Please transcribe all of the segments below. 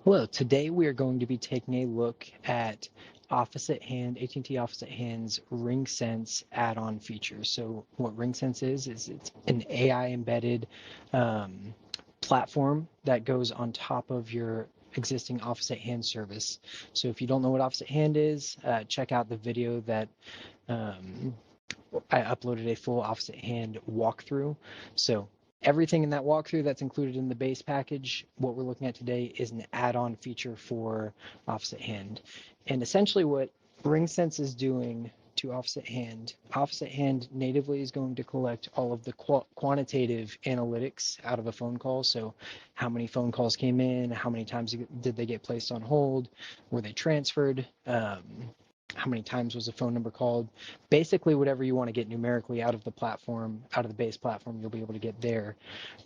Hello, today we are going to be taking a look at Office at Hand, AT&T Office at Hand's RingSense add-on feature. So what RingSense is it's an AI embedded platform that goes on top of your existing Office at Hand service. So if you don't know what Office at Hand is, check out the video that I uploaded a full Office at Hand walkthrough. So everything in that walkthrough that's included in the base package, what we're looking at today is an add-on feature for Office at Hand. And essentially what RingSense is doing to Office at Hand natively is going to collect all of the quantitative analytics out of a phone call. So how many phone calls came in, how many times did they get placed on hold, were they transferred, how many times was a phone number called, basically whatever you want to get numerically out of the platform, out of the base platform, you'll be able to get there.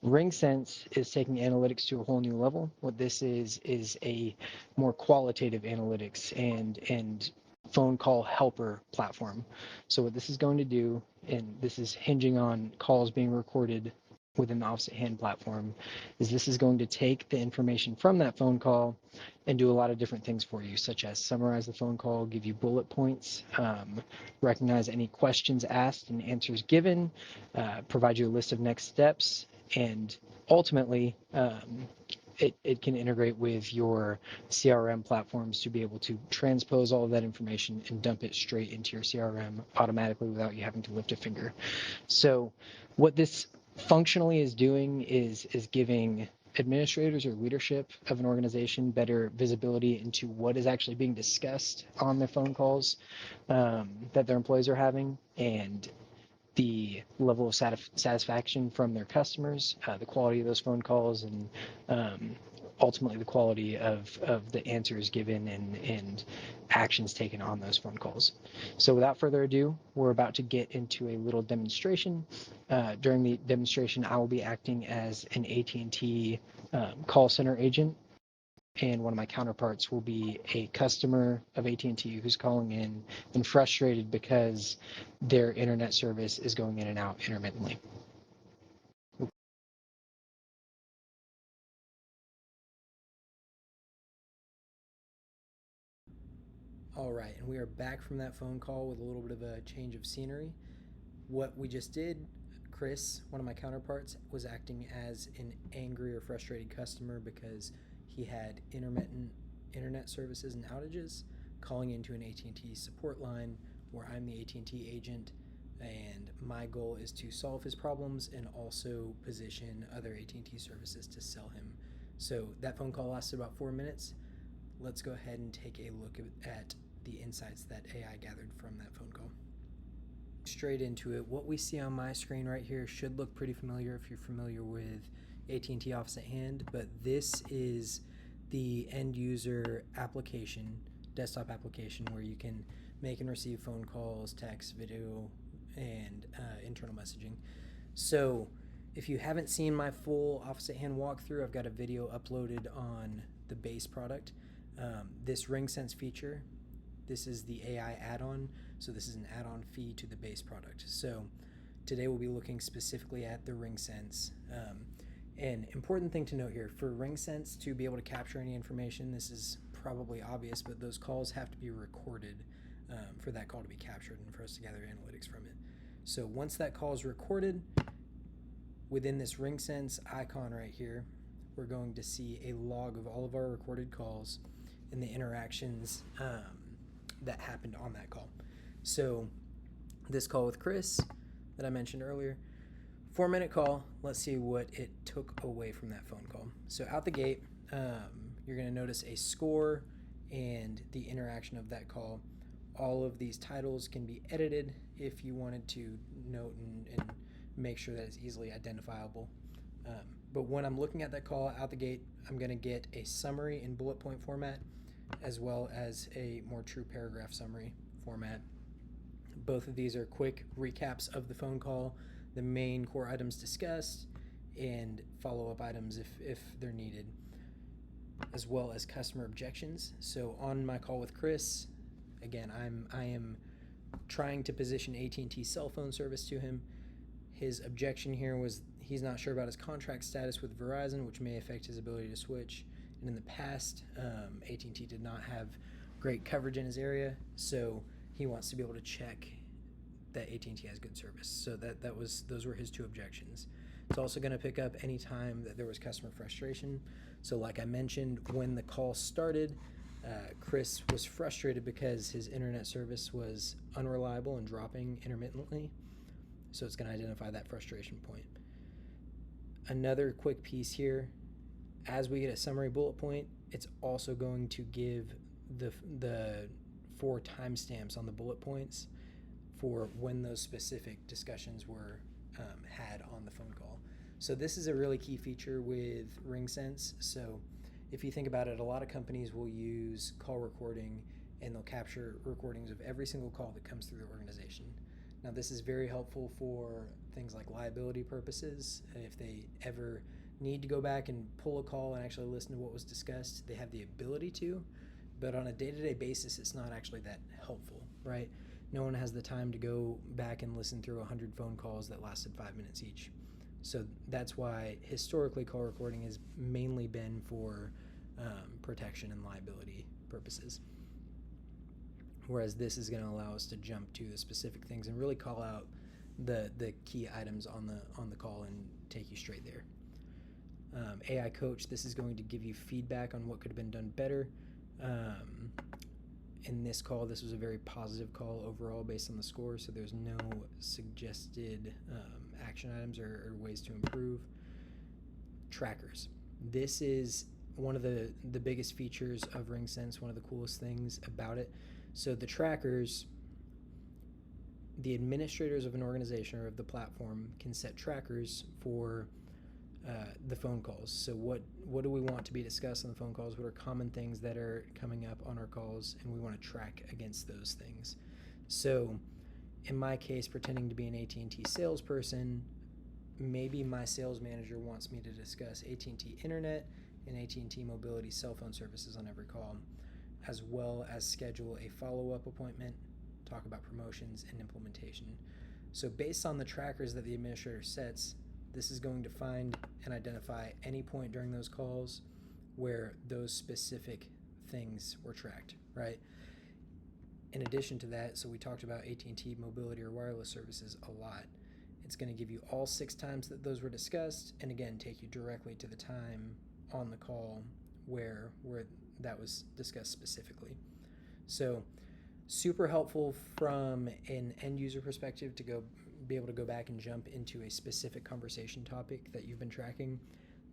RingSense is taking analytics to a whole new level. What this is a more qualitative analytics and phone call helper platform. So what this is going to do, and this is hinging on calls being recorded within the Office at Hand platform, is this is going to take the information from that phone call and do a lot of different things for you, such as summarize the phone call, give you bullet points, recognize any questions asked and answers given, provide you a list of next steps, and ultimately it can integrate with your CRM platforms to be able to transpose all of that information and dump it straight into your CRM automatically without you having to lift a finger. So what this functionally is doing is giving administrators or leadership of an organization better visibility into what is actually being discussed on the phone calls that their employees are having, and the level of satisfaction from their customers, the quality of those phone calls, and ultimately the quality of the answers given and actions taken on those phone calls. So without further ado, we're about to get into a little demonstration. During the demonstration, I will be acting as an AT&T call center agent, and one of my counterparts will be a customer of AT&T who's calling in and frustrated because their internet service is going in and out intermittently. All right, and we are back from that phone call with a little bit of a change of scenery. What we just did, Chris, one of my counterparts, was acting as an angry or frustrated customer because he had intermittent internet services and outages, calling into an AT&T support line where I'm the AT&T agent, and my goal is to solve his problems and also position other AT&T services to sell him. So that phone call lasted about 4 minutes. Let's go ahead and take a look at the insights that AI gathered from that phone call. Straight into it, what we see on my screen right here should look pretty familiar if you're familiar with AT&T Office at Hand, but this is the end user application, desktop application, where you can make and receive phone calls, text, video, and internal messaging. So if you haven't seen my full Office at Hand walkthrough, I've got a video uploaded on the base product. This RingSense feature, this is the AI add-on, so this is an add-on fee to the base product. So today we'll be looking specifically at the RingSense. An important thing to note here, for RingSense to be able to capture any information, this is probably obvious, but those calls have to be recorded for that call to be captured and for us to gather analytics from it. So once that call is recorded, within this RingSense icon right here, we're going to see a log of all of our recorded calls and the interactions that happened on that call. So this call with Chris that I mentioned earlier, 4-minute call. Let's see what it took away from that phone call. So out the gate, you're going to notice a score and the interaction of that call. All of these titles can be edited if you wanted to note and make sure that it's easily identifiable. But when I'm looking at that call out the gate, I'm going to get a summary in bullet point format, as well as a more true paragraph summary format. Both of these are quick recaps of the phone call, the main core items discussed, and follow-up items if they're needed, as well as customer objections. So on my call with Chris, again, I am trying to position AT&T cell phone service to him. His objection here was he's not sure about his contract status with Verizon, which may affect his ability to switch, And in the past, AT&T did not have great coverage in his area, so he wants to be able to check that AT&T has good service. So those were his two objections. It's also going to pick up any time that there was customer frustration. So like I mentioned, when the call started, Chris was frustrated because his internet service was unreliable and dropping intermittently. So it's going to identify that frustration point. Another quick piece here, as we get a summary bullet point, it's also going to give the 4 timestamps on the bullet points for when those specific discussions were had on the phone call. So this is a really key feature with RingSense. So if you think about it, a lot of companies will use call recording and they'll capture recordings of every single call that comes through the organization. Now this is very helpful for things like liability purposes. If they ever need to go back and pull a call and actually listen to what was discussed, they have the ability to, but on a day-to-day basis, it's not actually that helpful, right? No one has the time to go back and listen through 100 phone calls that lasted 5 minutes each. So that's why historically call recording has mainly been for protection and liability purposes. Whereas this is going to allow us to jump to the specific things and really call out the key items on the call and take you straight there. AI Coach, this is going to give you feedback on what could have been done better. In this call, this was a very positive call overall based on the score, so there's no suggested action items or ways to improve. Trackers. This is one of the biggest features of RingSense, one of the coolest things about it. So the trackers, the administrators of an organization or of the platform can set trackers for the phone calls. So what do we want to be discussed on the phone calls? What are common things that are coming up on our calls? And we want to track against those things. So in my case, pretending to be an AT&T salesperson, maybe my sales manager wants me to discuss AT&T Internet and AT&T Mobility cell phone services on every call, as well as schedule a follow-up appointment, talk about promotions and implementation. So based on the trackers that the administrator sets, this is going to find and identify any point during those calls where those specific things were tracked, right? In addition to that, so we talked about AT&T mobility or wireless services a lot. It's going to give you all 6 times that those were discussed, and again, take you directly to the time on the call where that was discussed specifically. So super helpful from an end user perspective to be able to go back and jump into a specific conversation topic that you've been tracking,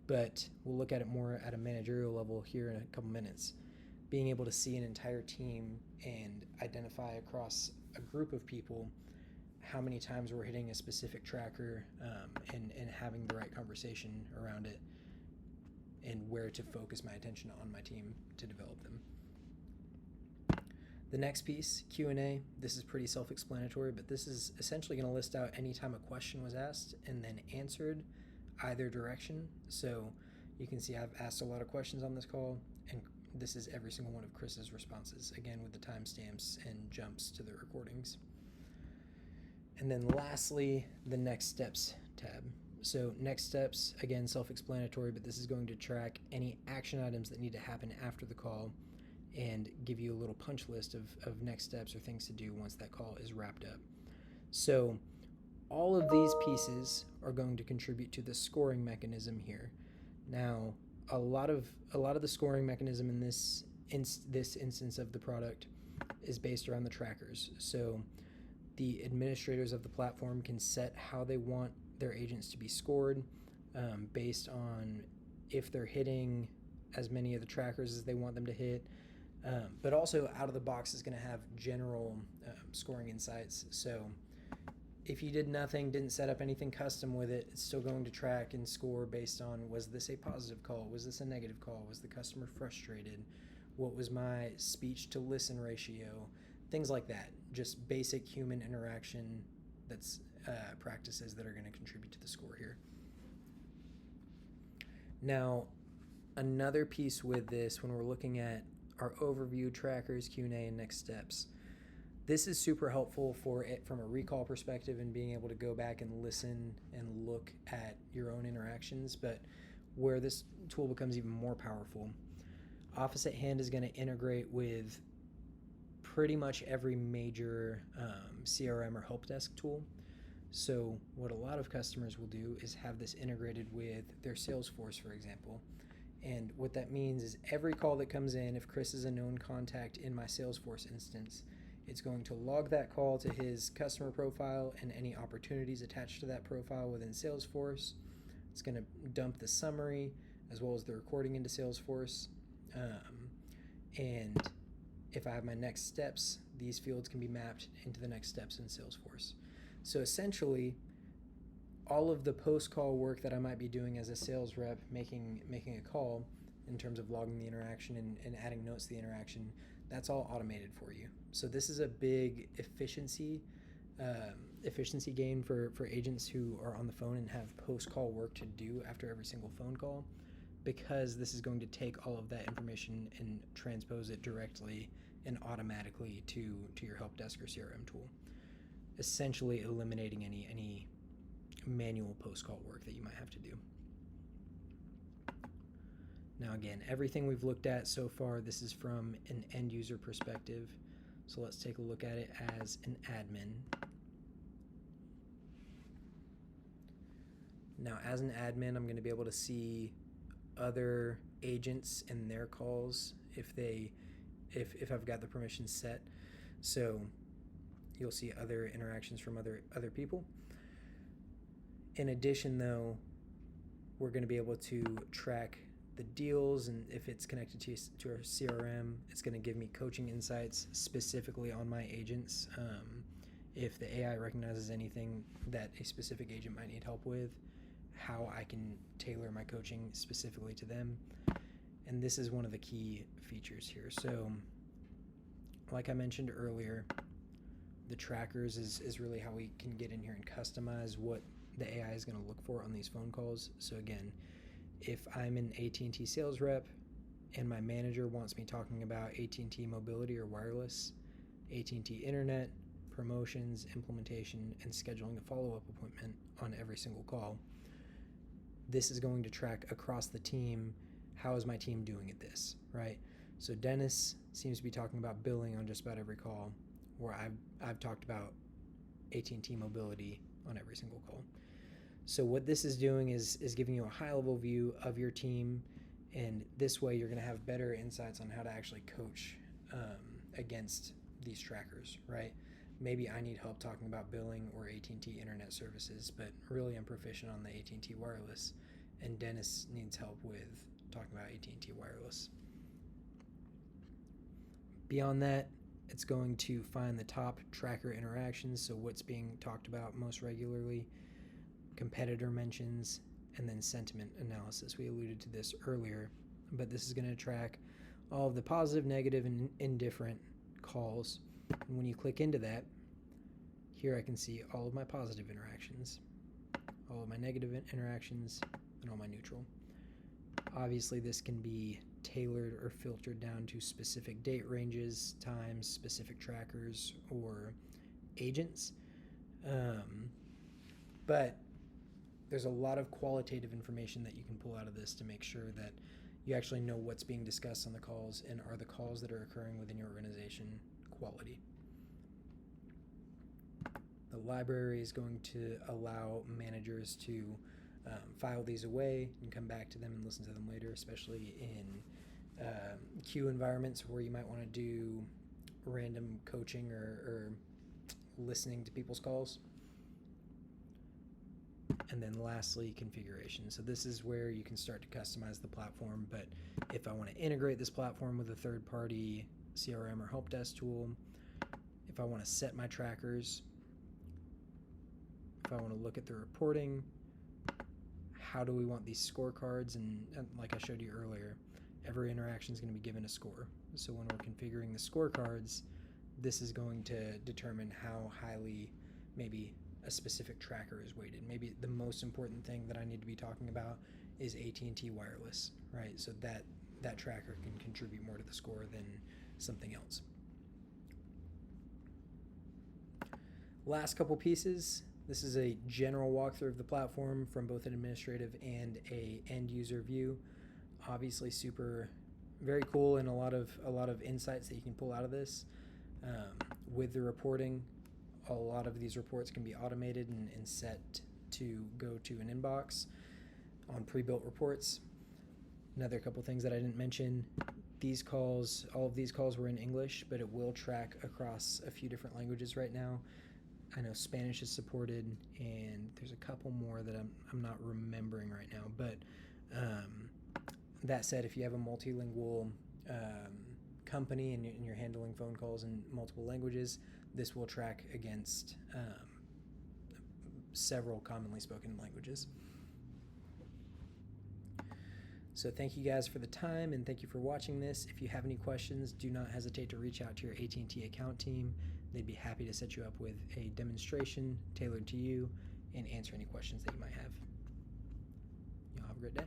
but we'll look at it more at a managerial level here in a couple minutes. Being able to see an entire team and identify across a group of people how many times we're hitting a specific tracker, and having the right conversation around it and where to focus my attention on my team to develop them. The next piece, Q&A, this is pretty self-explanatory, but this is essentially going to list out any time a question was asked and then answered either direction. So you can see I've asked a lot of questions on this call, and this is every single one of Chris's responses, again with the timestamps and jumps to the recordings. And then lastly, the next steps tab. So next steps, again, self-explanatory, but this is going to track any action items that need to happen after the call and give you a little punch list of next steps or things to do once that call is wrapped up. So all of these pieces are going to contribute to the scoring mechanism here. Now, a lot of the scoring mechanism in this instance of the product is based around the trackers. So the administrators of the platform can set how they want their agents to be scored, based on if they're hitting as many of the trackers as they want them to hit, but also out of the box is going to have general scoring insights. So if you did nothing, didn't set up anything custom with it, it's still going to track and score based on, was this a positive call? Was this a negative call? Was the customer frustrated? What was my speech to listen ratio? Things like that. Just basic human interaction that's practices that are going to contribute to the score here. Now, another piece with this, when we're looking at our overview, trackers, Q&A, and next steps, this is super helpful for it from a recall perspective and being able to go back and listen and look at your own interactions. But where this tool becomes even more powerful, Office at Hand is going to integrate with pretty much every major CRM or help desk tool. So what a lot of customers will do is have this integrated with their Salesforce, for example. And what that means is every call that comes in, if Chris is a known contact in my Salesforce instance, it's going to log that call to his customer profile and any opportunities attached to that profile within Salesforce. It's going to dump the summary as well as the recording into Salesforce. And if I have my next steps, these fields can be mapped into the next steps in Salesforce. So essentially, all of the post-call work that I might be doing as a sales rep, making a call in terms of logging the interaction and adding notes to the interaction, that's all automated for you. So this is a big efficiency gain for agents who are on the phone and have post-call work to do after every single phone call, because this is going to take all of that information and transpose it directly and automatically to your help desk or CRM tool, essentially eliminating any manual post-call work that you might have to do. Now again, everything we've looked at so far, this is from an end user perspective. So let's take a look at it as an admin. Now as an admin, I'm going to be able to see other agents and their calls if I've got the permissions set. So you'll see other interactions from other people. In addition, though, we're going to be able to track the deals, and if it's connected to our CRM, it's going to give me coaching insights specifically on my agents. If the AI recognizes anything that a specific agent might need help with, how I can tailor my coaching specifically to them. And this is one of the key features here. So like I mentioned earlier, the trackers is really how we can get in here and customize what the AI is going to look for on these phone calls. So again, if I'm an AT&T sales rep and my manager wants me talking about AT&T mobility or wireless, AT&T internet, promotions, implementation, and scheduling a follow-up appointment on every single call, this is going to track across the team. How is my team doing at this, right? So Dennis seems to be talking about billing on just about every call, where I've talked about AT&T mobility on every single call. So what this is doing is giving you a high-level view of your team, and this way you're going to have better insights on how to actually coach against these trackers, right? Maybe I need help talking about billing or AT&T internet services, but really I'm proficient on the AT&T wireless, and Dennis needs help with talking about AT&T wireless. Beyond that, it's going to find the top tracker interactions, so what's being talked about most regularly, competitor mentions, and then sentiment analysis. We alluded to this earlier, but this is going to track all of the positive, negative, and indifferent calls. And when you click into that, here I can see all of my positive interactions, all of my negative interactions, and all my neutral. Obviously, this can be tailored or filtered down to specific date ranges, times, specific trackers, or agents. But there's a lot of qualitative information that you can pull out of this to make sure that you actually know what's being discussed on the calls and are the calls that are occurring within your organization quality. The library is going to allow managers to file these away and come back to them and listen to them later, especially in queue environments where you might want to do random coaching or listening to people's calls. And then lastly, configuration. So this is where you can start to customize the platform, but if I want to integrate this platform with a third-party CRM or help desk tool, if I want to set my trackers, if I want to look at the reporting, how do we want these scorecards, and like I showed you earlier, every interaction is going to be given a score. So when we're configuring the scorecards, this is going to determine how highly maybe a specific tracker is weighted. Maybe the most important thing that I need to be talking about is AT&T wireless, right? So that tracker can contribute more to the score than something else. Last couple pieces. This is a general walkthrough of the platform from both an administrative and a end user view. Obviously super very cool, and a lot of insights that you can pull out of this. With the reporting, a lot of these reports can be automated and set to go to an inbox on pre-built reports. Another couple things that I didn't mention, all of these calls were in English, but it will track across a few different languages right now. I know Spanish is supported, and there's a couple more that I'm not remembering right now. But that said, if you have a multilingual company and you're handling phone calls in multiple languages, this will track against several commonly spoken languages. So thank you guys for the time, and thank you for watching this. If you have any questions, do not hesitate to reach out to your AT&T account team. They'd be happy to set you up with a demonstration tailored to you and answer any questions that you might have. Y'all have a great day.